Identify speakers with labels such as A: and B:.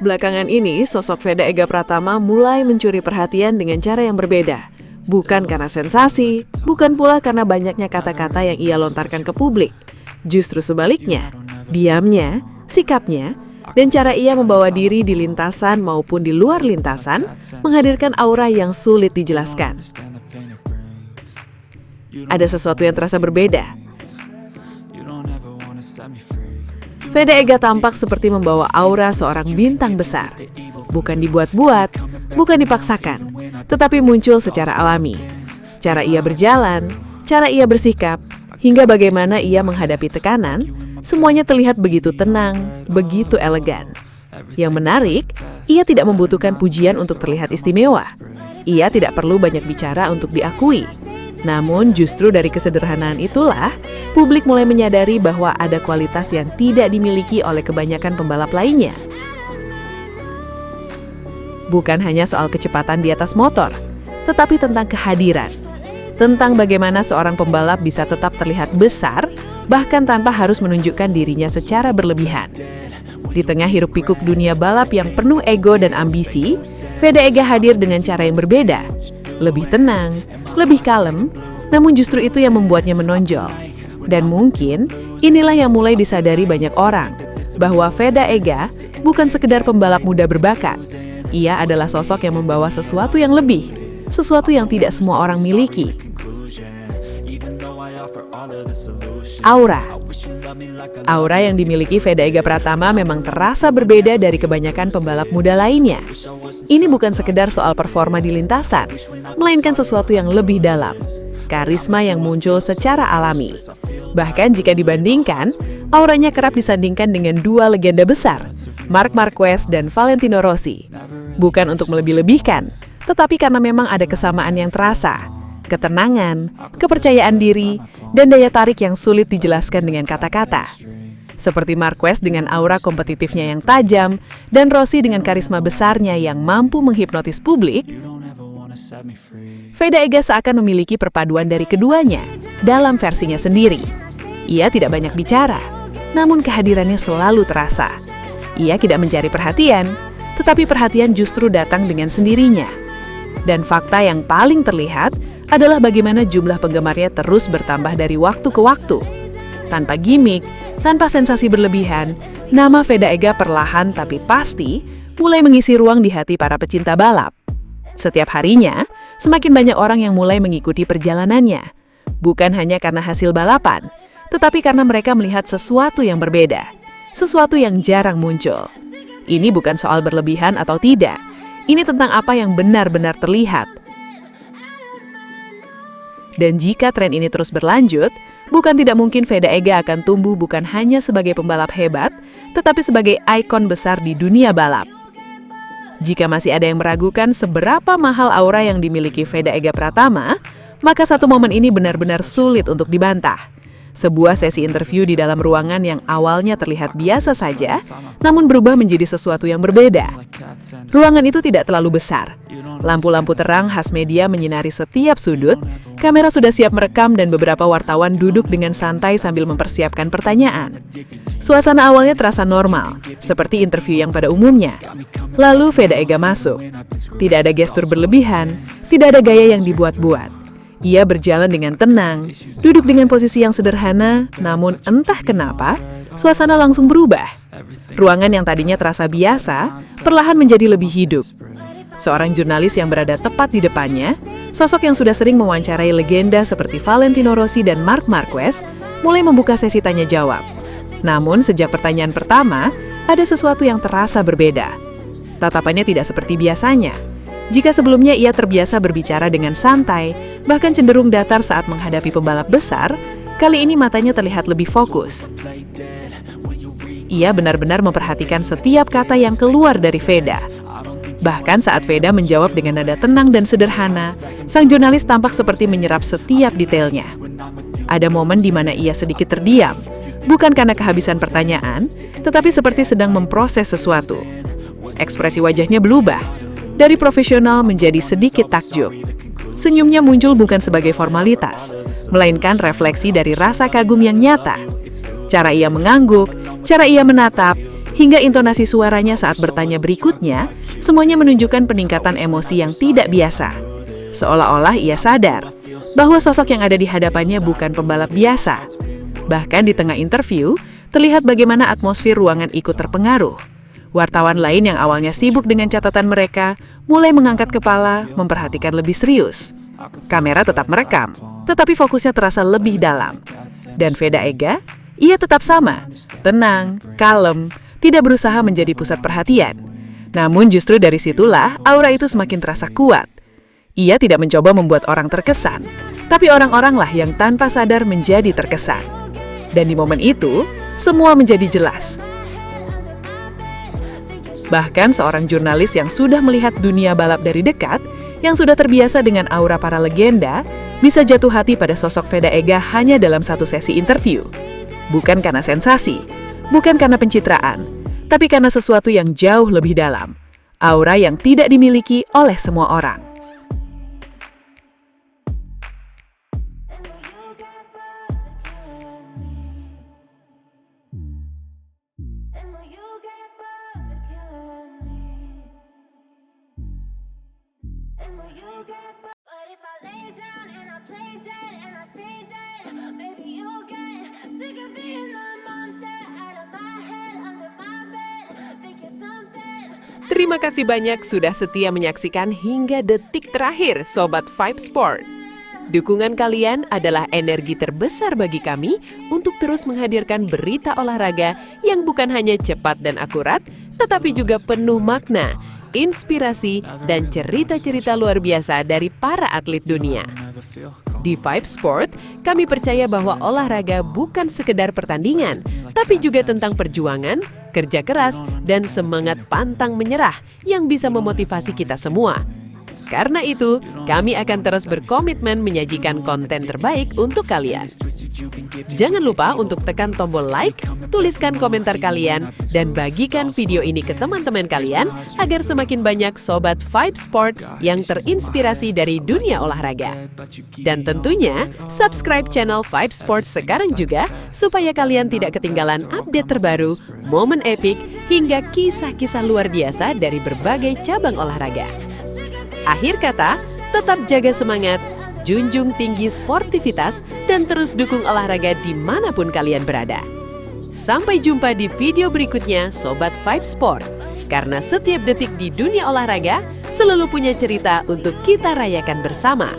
A: Belakangan ini, sosok Veda Ega Pratama mulai mencuri perhatian dengan cara yang berbeda. Bukan karena sensasi, bukan pula karena banyaknya kata-kata yang ia lontarkan ke publik. Justru sebaliknya, diamnya, sikapnya, dan cara ia membawa diri di lintasan maupun di luar lintasan menghadirkan aura yang sulit dijelaskan. Ada sesuatu yang terasa berbeda. Veda Ega tampak seperti membawa aura seorang bintang besar. Bukan dibuat-buat, bukan dipaksakan, tetapi muncul secara alami. Cara ia berjalan, cara ia bersikap, hingga bagaimana ia menghadapi tekanan, semuanya terlihat begitu tenang, begitu elegan. Yang menarik, ia tidak membutuhkan pujian untuk terlihat istimewa. Ia tidak perlu banyak bicara untuk diakui. Namun justru dari kesederhanaan itulah, publik mulai menyadari bahwa ada kualitas yang tidak dimiliki oleh kebanyakan pembalap lainnya. Bukan hanya soal kecepatan di atas motor, tetapi tentang kehadiran. Tentang bagaimana seorang pembalap bisa tetap terlihat besar, bahkan tanpa harus menunjukkan dirinya secara berlebihan. Di tengah hiruk-pikuk dunia balap yang penuh ego dan ambisi, Veda Ega hadir dengan cara yang berbeda. Lebih tenang, lebih kalem, namun justru itu yang membuatnya menonjol. Dan mungkin inilah yang mulai disadari banyak orang, bahwa Veda Ega bukan sekedar pembalap muda berbakat. Ia adalah sosok yang membawa sesuatu yang lebih, sesuatu yang tidak semua orang miliki. Aura. Aura yang dimiliki Veda Ega Pratama memang terasa berbeda dari kebanyakan pembalap muda lainnya. Ini bukan sekedar soal performa di lintasan, melainkan sesuatu yang lebih dalam. Karisma yang muncul secara alami. Bahkan jika dibandingkan, auranya kerap disandingkan dengan dua legenda besar, Marc Marquez dan Valentino Rossi. Bukan untuk melebih-lebihkan, tetapi karena memang ada kesamaan yang terasa. Ketenangan, kepercayaan diri, dan daya tarik yang sulit dijelaskan dengan kata-kata. Seperti Marquez dengan aura kompetitifnya yang tajam, dan Rossi dengan karisma besarnya yang mampu menghipnotis publik, Veda Ega seakan memiliki perpaduan dari keduanya dalam versinya sendiri. Ia tidak banyak bicara, namun kehadirannya selalu terasa. Ia tidak mencari perhatian, tetapi perhatian justru datang dengan sendirinya. Dan fakta yang paling terlihat adalah bagaimana jumlah penggemarnya terus bertambah dari waktu ke waktu. Tanpa gimmick, tanpa sensasi berlebihan, nama Veda Ega perlahan tapi pasti mulai mengisi ruang di hati para pecinta balap. Setiap harinya, semakin banyak orang yang mulai mengikuti perjalanannya. Bukan hanya karena hasil balapan, tetapi karena mereka melihat sesuatu yang berbeda, sesuatu yang jarang muncul. Ini bukan soal berlebihan atau tidak, ini tentang apa yang benar-benar terlihat. Dan jika tren ini terus berlanjut, bukan tidak mungkin Veda Ega akan tumbuh bukan hanya sebagai pembalap hebat, tetapi sebagai ikon besar di dunia balap. Jika masih ada yang meragukan seberapa mahal aura yang dimiliki Veda Ega Pratama, maka satu momen ini benar-benar sulit untuk dibantah. Sebuah sesi interview di dalam ruangan yang awalnya terlihat biasa saja, namun berubah menjadi sesuatu yang berbeda. Ruangan itu tidak terlalu besar. Lampu-lampu terang khas media menyinari setiap sudut, kamera sudah siap merekam dan beberapa wartawan duduk dengan santai sambil mempersiapkan pertanyaan. Suasana awalnya terasa normal, seperti interview yang pada umumnya. Lalu Veda Ega masuk. Tidak ada gestur berlebihan, tidak ada gaya yang dibuat-buat. Ia berjalan dengan tenang, duduk dengan posisi yang sederhana, namun entah kenapa, suasana langsung berubah. Ruangan yang tadinya terasa biasa, perlahan menjadi lebih hidup. Seorang jurnalis yang berada tepat di depannya, sosok yang sudah sering mewawancarai legenda seperti Valentino Rossi dan Marc Marquez, mulai membuka sesi tanya jawab. Namun sejak pertanyaan pertama, ada sesuatu yang terasa berbeda. Tatapannya tidak seperti biasanya. Jika sebelumnya ia terbiasa berbicara dengan santai, bahkan cenderung datar saat menghadapi pembalap besar, kali ini matanya terlihat lebih fokus. Ia benar-benar memperhatikan setiap kata yang keluar dari Veda. Bahkan saat Veda menjawab dengan nada tenang dan sederhana, sang jurnalis tampak seperti menyerap setiap detailnya. Ada momen di mana ia sedikit terdiam, bukan karena kehabisan pertanyaan, tetapi seperti sedang memproses sesuatu. Ekspresi wajahnya berubah, dari profesional menjadi sedikit takjub. Senyumnya muncul bukan sebagai formalitas, melainkan refleksi dari rasa kagum yang nyata. Cara ia mengangguk, cara ia menatap, hingga intonasi suaranya saat bertanya berikutnya, semuanya menunjukkan peningkatan emosi yang tidak biasa. Seolah-olah ia sadar bahwa sosok yang ada di hadapannya bukan pembalap biasa. Bahkan di tengah interview, terlihat bagaimana atmosfer ruangan ikut terpengaruh. Wartawan lain yang awalnya sibuk dengan catatan mereka, mulai mengangkat kepala, memperhatikan lebih serius. Kamera tetap merekam, tetapi fokusnya terasa lebih dalam. Dan Veda Ega, ia tetap sama, tenang, kalem, tidak berusaha menjadi pusat perhatian. Namun justru dari situlah aura itu semakin terasa kuat. Ia tidak mencoba membuat orang terkesan, tapi orang-oranglah yang tanpa sadar menjadi terkesan. Dan di momen itu, semua menjadi jelas. Bahkan seorang jurnalis yang sudah melihat dunia balap dari dekat, yang sudah terbiasa dengan aura para legenda, bisa jatuh hati pada sosok Veda Ega hanya dalam satu sesi interview. Bukan karena sensasi, bukan karena pencitraan, tapi karena sesuatu yang jauh lebih dalam. Aura yang tidak dimiliki oleh semua orang. Terima kasih banyak sudah setia menyaksikan hingga detik terakhir Sobat Vibe Sport. Dukungan kalian adalah energi terbesar bagi kami untuk terus menghadirkan berita olahraga yang bukan hanya cepat dan akurat, tetapi juga penuh makna, inspirasi, dan cerita-cerita luar biasa dari para atlet dunia. Di Vibe Sport, kami percaya bahwa olahraga bukan sekedar pertandingan, tapi juga tentang perjuangan, kerja keras, dan semangat pantang menyerah yang bisa memotivasi kita semua. Karena itu, kami akan terus berkomitmen menyajikan konten terbaik untuk kalian. Jangan lupa untuk tekan tombol like, tuliskan komentar kalian, dan bagikan video ini ke teman-teman kalian agar semakin banyak Sobat Vibe Sport yang terinspirasi dari dunia olahraga. Dan tentunya, subscribe channel Vibe Sport sekarang juga supaya kalian tidak ketinggalan update terbaru, momen epik, hingga kisah-kisah luar biasa dari berbagai cabang olahraga. Akhir kata, tetap jaga semangat, junjung tinggi sportivitas, dan terus dukung olahraga dimanapun kalian berada. Sampai jumpa di video berikutnya Sobat Vibe Sport. Karena setiap detik di dunia olahraga selalu punya cerita untuk kita rayakan bersama.